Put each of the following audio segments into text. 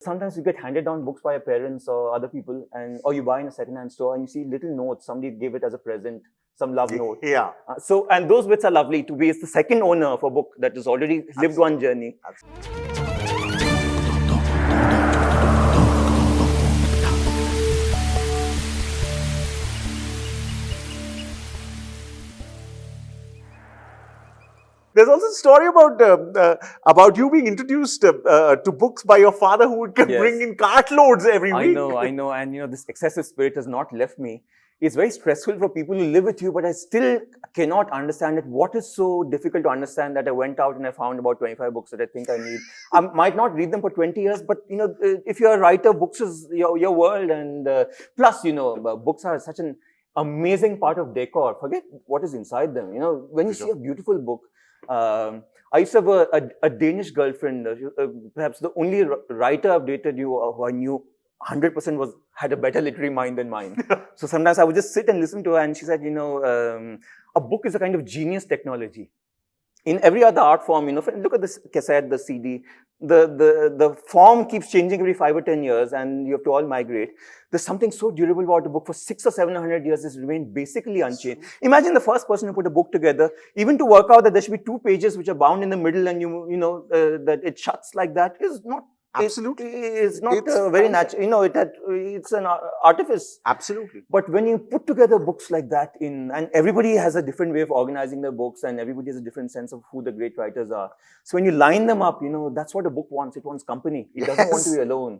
Sometimes you get handed down books by your parents or other people, or you buy in a second-hand store and you see little notes. Somebody gave it as a present, some love note. Yeah. And those bits are lovely to be as the second owner of a book that has already lived one journey. There's also a story about you being introduced to books by your father, who would bring in cartloads every week. I know. And this excessive spirit has not left me. It's very stressful for people who live with you, but I still cannot understand it. What is so difficult to understand that I went out and I found about 25 books that I think I need? I might not read them for 20 years, but if you're a writer, books is your world. And plus, books are such an amazing part of decor. Forget what is inside them. When you see a beautiful book, I used to have a Danish girlfriend, perhaps the only writer I've dated who I knew 100% had a better literary mind than mine. So sometimes I would just sit and listen to her, and she said, a book is a kind of genius technology. In every other art form, look at this cassette, the CD, the form keeps changing every 5 or 10 years, and you have to all migrate. There's something so durable about a book. For 600 or 700 years, it's remained basically unchanged. Imagine the first person who put a book together, even to work out that there should be 2 pages which are bound in the middle, and that it shuts like that is not. Absolutely. It's not very natural. It's an artifice. Absolutely. But when you put together books like that and everybody has a different way of organizing their books, and everybody has a different sense of who the great writers are. So when you line them up, that's what a book wants. It wants company. It doesn't want to be alone.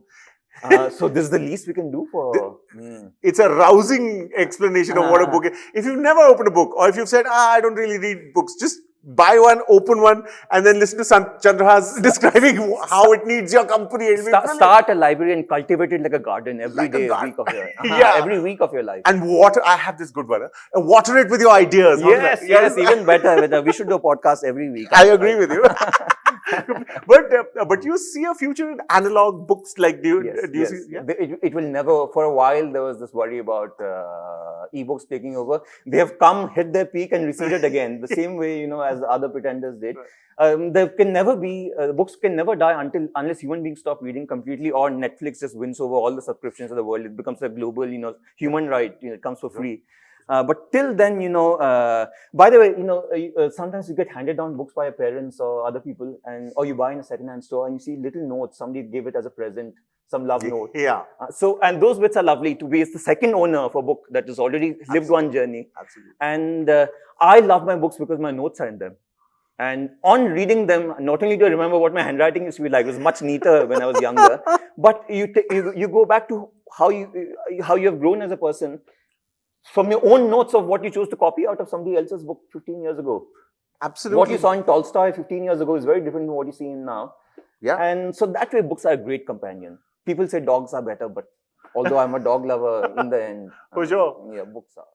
So this is the least we can do for... It's a rousing explanation of what a book is. If you've never opened a book, or if you've said, I don't really read books, just buy one, open one, and then listen to Chandrahas describing how it needs your company. Start a library and cultivate it like a garden every day, week of your every week of your life. And I have this good one. Water it with your ideas. Yes, even better. We should do a podcast every week. I agree with you. But you see a future in analog books, like do you see? Yeah? It will never. For a while, there was this worry about ebooks taking over. They have hit their peak and receded again, the same way as other pretenders did. There can never be books can never die unless human beings stop reading completely, or Netflix just wins over all the subscriptions of the world. It becomes a global, human right. It comes for free. But till then, by the way, sometimes you get handed down books by your parents or other people, or you buy in a second-hand store and you see little notes. Somebody gave it as a present, some love note. Yeah. And those bits are lovely to be as the second owner of a book that has already lived one journey. Absolutely. And I love my books because my notes are in them. And on reading them, not only do I remember what my handwriting used to be like, it was much neater when I was younger, but you go back to how you have grown as a person from your own notes of what you chose to copy out of somebody else's book 15 years ago. Absolutely. What you saw in Tolstoy 15 years ago is very different from what you see in now. Yeah. And so that way, books are a great companion. People say dogs are better, but although I'm a dog lover, in the end, for sure, yeah, books are.